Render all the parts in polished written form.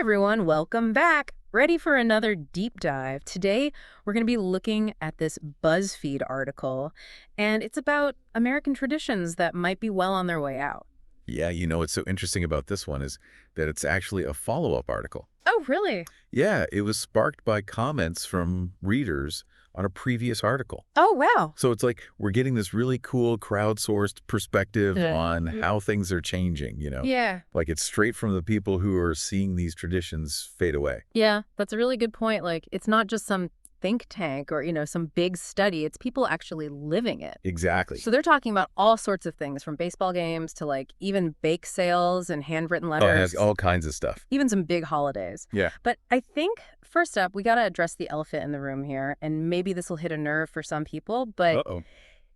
everyone, welcome back. Ready for another deep dive. Today, we're going to be looking at this BuzzFeed article, and it's about American traditions that might be well on their way out. Yeah, what's so interesting about this one is that it's actually a follow-up article. Oh, really? Yeah, it was sparked by comments from readers on a previous article. Oh, wow. So it's like we're getting this really cool crowdsourced perspective on how things are changing, Yeah. Like it's straight from the people who are seeing these traditions fade away. Yeah, that's a really good point. Like, it's not just some think tank or, some big study. It's people actually living it. Exactly. So they're talking about all sorts of things, from baseball games to, like, even bake sales and handwritten letters. Oh, it has all kinds of stuff. Even some big holidays. Yeah. But I think, first up, we got to address the elephant in the room here, and maybe this will hit a nerve for some people, but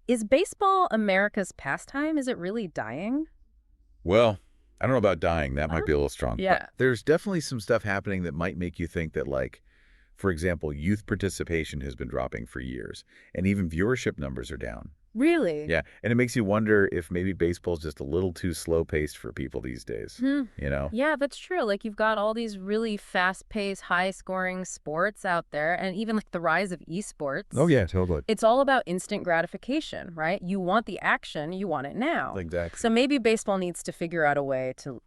is baseball America's pastime? Is it really dying? Well, I don't know about dying. That might be a little strong. Yeah. But there's definitely some stuff happening that might make you think that, like, for example, youth participation has been dropping for years, and even viewership numbers are down. Really? Yeah, and it makes you wonder if maybe baseball's just a little too slow-paced for people these days, Yeah, that's true. Like, you've got all these really fast-paced, high-scoring sports out there, and even, like, the rise of esports. Oh, yeah, totally. It's all about instant gratification, right? You want the action, you want it now. Exactly. So maybe baseball needs to figure out a way to,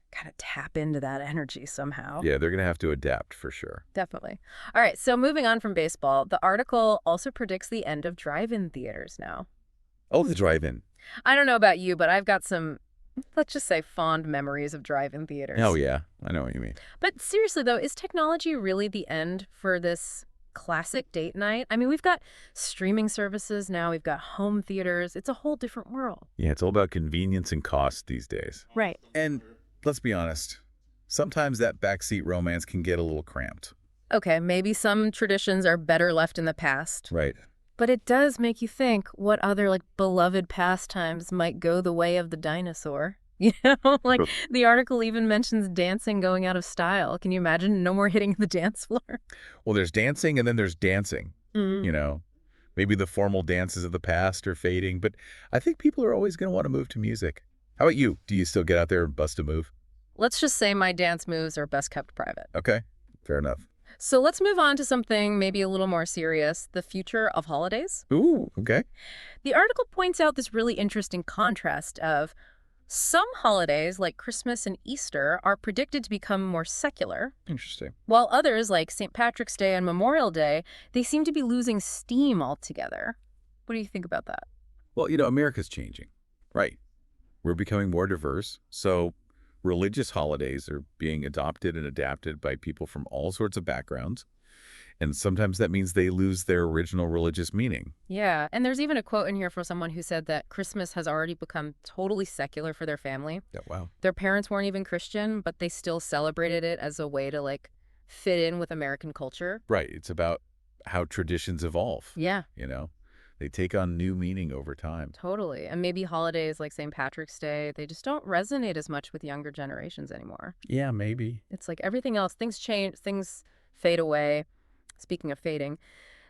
kind of tap into that energy somehow. Yeah, they're going to have to adapt for sure. Definitely. All right, so moving on from baseball, the article also predicts the end of drive-in theaters now. Oh, the drive-in. I don't know about you, but I've got some, let's just say, fond memories of drive-in theaters. Oh, yeah, I know what you mean. But seriously, though, is technology really the end for this classic date night? I mean, we've got streaming services now, we've got home theaters. It's a whole different world. Yeah, it's all about convenience and cost these days. Right. And let's be honest, sometimes that backseat romance can get a little cramped. Okay, maybe some traditions are better left in the past. Right. But it does make you think what other, like, beloved pastimes might go the way of the dinosaur. Like, the article even mentions dancing going out of style. Can you imagine? No more hitting the dance floor. Well, there's dancing and then there's dancing, Maybe the formal dances of the past are fading, but I think people are always going to want to move to music. How about you? Do you still get out there and bust a move? Let's just say my dance moves are best kept private. Okay, fair enough. So let's move on to something maybe a little more serious, the future of holidays. Ooh, okay. The article points out this really interesting contrast of some holidays, like Christmas and Easter, are predicted to become more secular, Interesting. while others, like St. Patrick's Day and Memorial Day, they seem to be losing steam altogether. What do you think about that? Well, America's changing, right? We're becoming more diverse, so religious holidays are being adopted and adapted by people from all sorts of backgrounds, and sometimes that means they lose their original religious meaning. Yeah, and there's even a quote in here from someone who said that Christmas has already become totally secular for their family. Yeah, wow. Their parents weren't even Christian, but they still celebrated it as a way to, like, fit in with American culture. Right, it's about how traditions evolve. Yeah. They take on new meaning over time. Totally. And maybe holidays like St. Patrick's Day, they just don't resonate as much with younger generations anymore. Yeah, maybe. It's like everything else, things change, things fade away. Speaking of fading,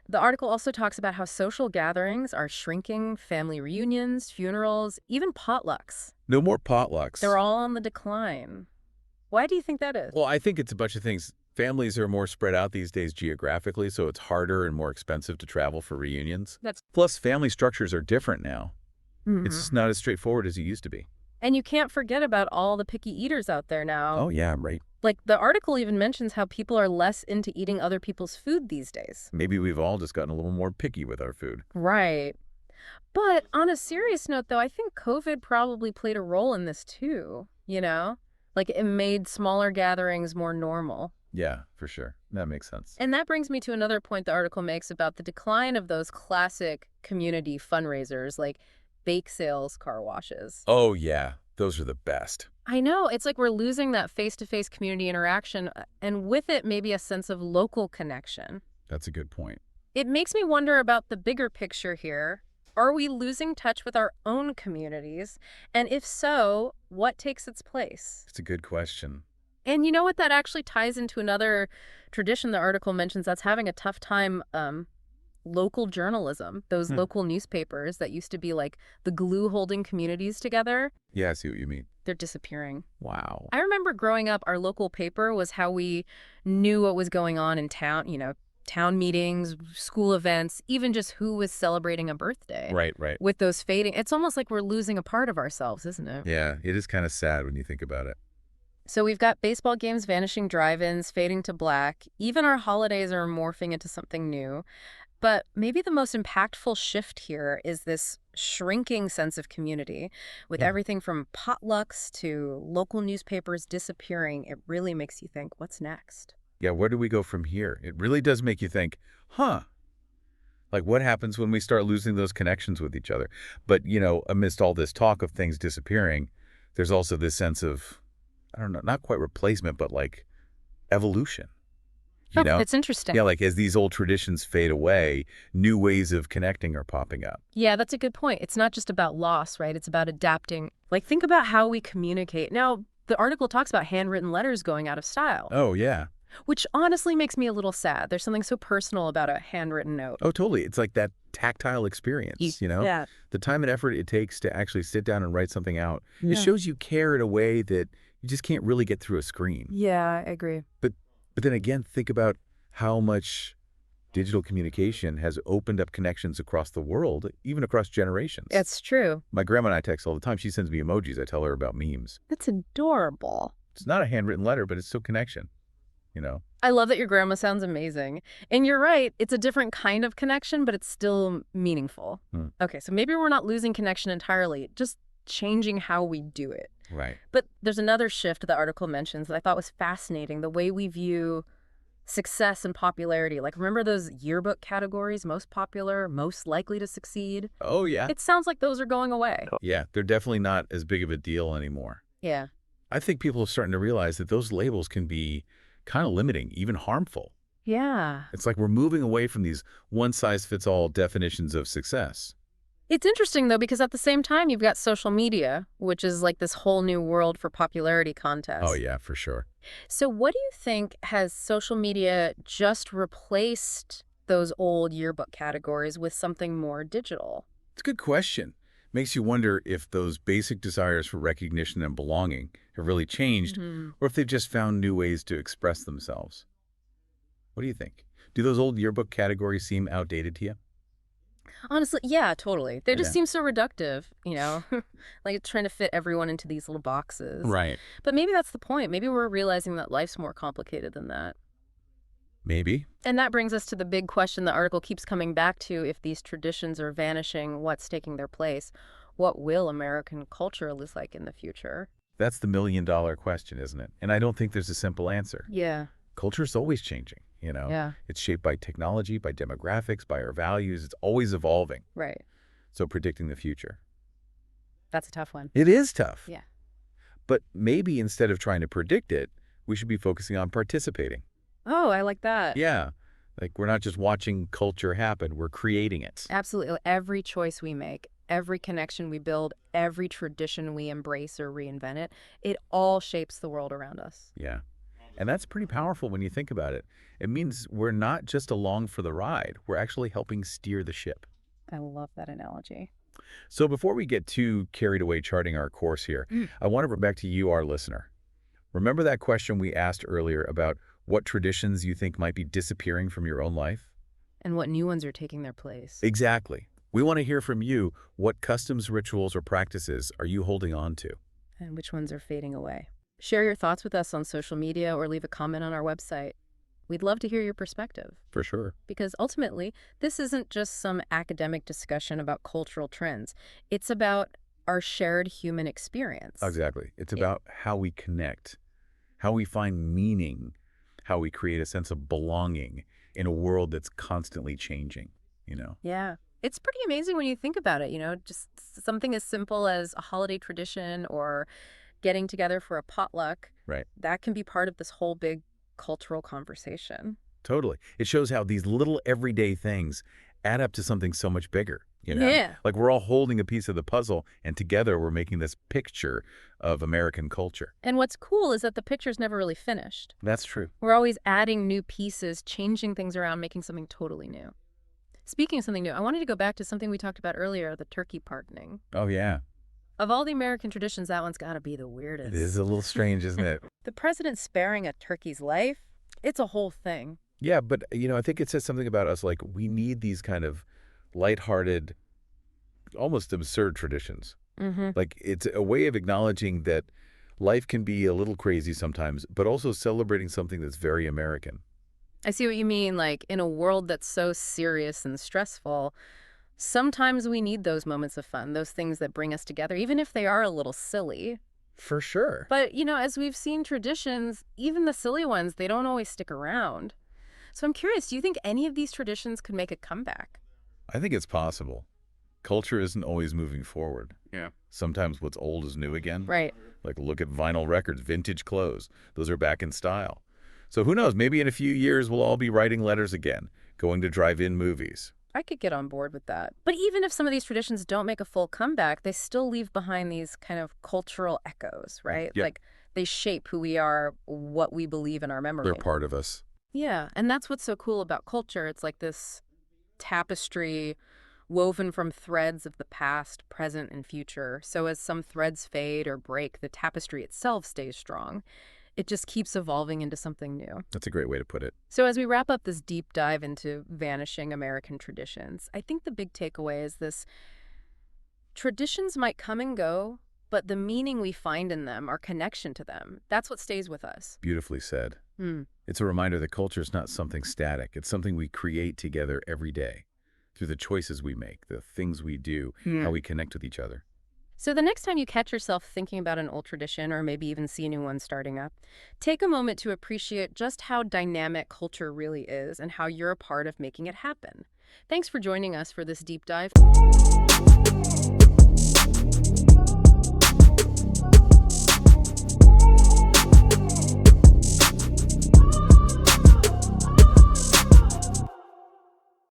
the article also talks about how social gatherings are shrinking, family reunions, funerals, even potlucks. No more potlucks. They're all on the decline. Why do you think that is? Well, I think it's a bunch of things. Families are more spread out these days geographically, so it's harder and more expensive to travel for reunions. Plus, family structures are different now. It's just not as straightforward as it used to be. And you can't forget about all the picky eaters out there now. Oh, yeah, right. Like, the article even mentions how people are less into eating other people's food these days. Maybe we've all just gotten a little more picky with our food. Right. But on a serious note, though, I think COVID probably played a role in this too, Like, it made smaller gatherings more normal. Yeah, for sure. That makes sense. And that brings me to another point the article makes about the decline of those classic community fundraisers like bake sales, car washes. Oh, yeah. Those are the best. I know. It's like we're losing that face-to-face community interaction, and with it, maybe a sense of local connection. That's a good point. It makes me wonder about the bigger picture here. Are we losing touch with our own communities? And if so, what takes its place? It's a good question. And you know what? That actually ties into another tradition the article mentions that's having a tough time, local journalism, those local newspapers that used to be like the glue holding communities together. Yeah, I see what you mean. They're disappearing. Wow. I remember growing up, our local paper was how we knew what was going on in town, town meetings, school events, even just who was celebrating a birthday. Right, right. With those fading, it's almost like we're losing a part of ourselves, isn't it? Yeah, it is kind of sad when you think about it. So we've got baseball games vanishing, drive-ins fading to black. Even our holidays are morphing into something new. But maybe the most impactful shift here is this shrinking sense of community. With Yeah. everything from potlucks to local newspapers disappearing, it really makes you think, what's next? Yeah, where do we go from here? It really does make you think, huh, like what happens when we start losing those connections with each other? But, amidst all this talk of things disappearing, there's also this sense of, I don't know, not quite replacement, but like evolution, you Oh, know? it's interesting. Yeah, like as these old traditions fade away, new ways of connecting are popping up. Yeah, that's a good point. It's not just about loss, right? It's about adapting. Like, think about how we communicate. Now, the article talks about handwritten letters going out of style, Oh, yeah. which honestly makes me a little sad. There's something so personal about a handwritten note. Oh, totally. It's like that tactile experience, Yeah. The time and effort it takes to actually sit down and write something out. It Yeah. shows you care in a way that you just can't really get through a screen. Yeah, I agree. But then again, think about how much digital communication has opened up connections across the world, even across generations. It's true. My grandma and I text all the time. She sends me emojis. I tell her about memes. That's adorable. It's not a handwritten letter, but it's still connection. I love that your grandma sounds amazing. And you're right, it's a different kind of connection, but it's still meaningful. Hmm. Okay, so maybe we're not losing connection entirely, just changing how we do it. Right. But there's another shift the article mentions that I thought was fascinating, the way we view success and popularity. Like, remember those yearbook categories, most popular, most likely to succeed? Oh, yeah. It sounds like those are going away. Yeah, they're definitely not as big of a deal anymore. Yeah. I think people are starting to realize that those labels can be kind of limiting, even harmful. Yeah. It's like we're moving away from these one-size-fits-all definitions of success. It's interesting, though, because at the same time, you've got social media, which is like this whole new world for popularity contests. Oh, yeah, for sure. So what do you think, has social media just replaced those old yearbook categories with something more digital? It's a good question. Makes you wonder if those basic desires for recognition and belonging have really changed, or if they've just found new ways to express themselves. What do you think? Do those old yearbook categories seem outdated to you? Honestly, yeah, totally. They just Yeah. seem so reductive, like trying to fit everyone into these little boxes. Right. But maybe that's the point. Maybe we're realizing that life's more complicated than that. Maybe. And that brings us to the big question the article keeps coming back to. If these traditions are vanishing, what's taking their place? What will American culture look like in the future? That's the million-dollar question, isn't it? And I don't think there's a simple answer. Yeah. Culture's always changing, Yeah. It's shaped by technology, by demographics, by our values. It's always evolving. Right. So predicting the future. That's a tough one. It is tough. Yeah. But maybe instead of trying to predict it, we should be focusing on participating. Oh, I like that. Yeah. Like we're not just watching culture happen, we're creating it. Absolutely. Every choice we make, every connection we build, every tradition we embrace or reinvent it all shapes the world around us. Yeah. And that's pretty powerful when you think about it. It means we're not just along for the ride. We're actually helping steer the ship. I love that analogy. So before we get too carried away charting our course here, I want to bring back to you, our listener. Remember that question we asked earlier about what traditions you think might be disappearing from your own life? And what new ones are taking their place? Exactly. We want to hear from you. What customs, rituals, or practices are you holding on to? And which ones are fading away? Share your thoughts with us on social media or leave a comment on our website. We'd love to hear your perspective. For sure. Because ultimately, this isn't just some academic discussion about cultural trends. It's about our shared human experience. Exactly. It's about how we connect, how we find meaning, how we create a sense of belonging in a world that's constantly changing. Yeah. It's pretty amazing when you think about it, just something as simple as a holiday tradition or getting together for a potluck. Right. That can be part of this whole big cultural conversation. Totally. It shows how these little everyday things add up to something so much bigger. Yeah. Like we're all holding a piece of the puzzle, and together we're making this picture of American culture. And what's cool is that the picture's never really finished. That's true. We're always adding new pieces, changing things around, making something totally new. Speaking of something new, I wanted to go back to something we talked about earlier, the turkey pardoning. Oh, yeah. Of all the American traditions, that one's got to be the It weirdest. is a little strange, isn't it? The president sparing a turkey's life, it's a whole thing. Yeah, but, I think it says something about us, like, we need these kind of lighthearted, almost absurd traditions. Mm-hmm. Like, it's a way of acknowledging that life can be a little crazy sometimes, but also celebrating something that's very American. I see what you mean. Like, in a world that's so serious and stressful, sometimes we need those moments of fun, those things that bring us together, even if they are a little silly. For sure. But, as we've seen traditions, even the silly ones, they don't always stick around. So I'm curious, do you think any of these traditions could make a comeback? I think it's possible. Culture isn't always moving forward. Yeah. Sometimes what's old is new again. Right. Like, look at vinyl records, vintage clothes. Those are back in style. So who knows? Maybe in a few years we'll all be writing letters again, going to drive-in movies. I could get on board with that. But even if some of these traditions don't make a full comeback, they still leave behind these kind of cultural echoes, right? Yeah. Like, they shape who we are, what we believe in our memory. They're part of us. Yeah, and that's what's so cool about culture. It's like this tapestry woven from threads of the past, present, and future. So as some threads fade or break, the tapestry itself stays strong. It just keeps evolving into something new. That's a great way to put it. So as we wrap up this deep dive into vanishing American traditions, I think the big takeaway is this: traditions might come and go, but the meaning we find in them, our connection to them, that's what stays with us. Beautifully said. Hmm. It's a reminder that culture is not something static. It's something we create together every day through the choices we make, the things we do, how we connect with each other. So the next time you catch yourself thinking about an old tradition or maybe even see a new one starting up, take a moment to appreciate just how dynamic culture really is and how you're a part of making it happen. Thanks for joining us for this deep dive.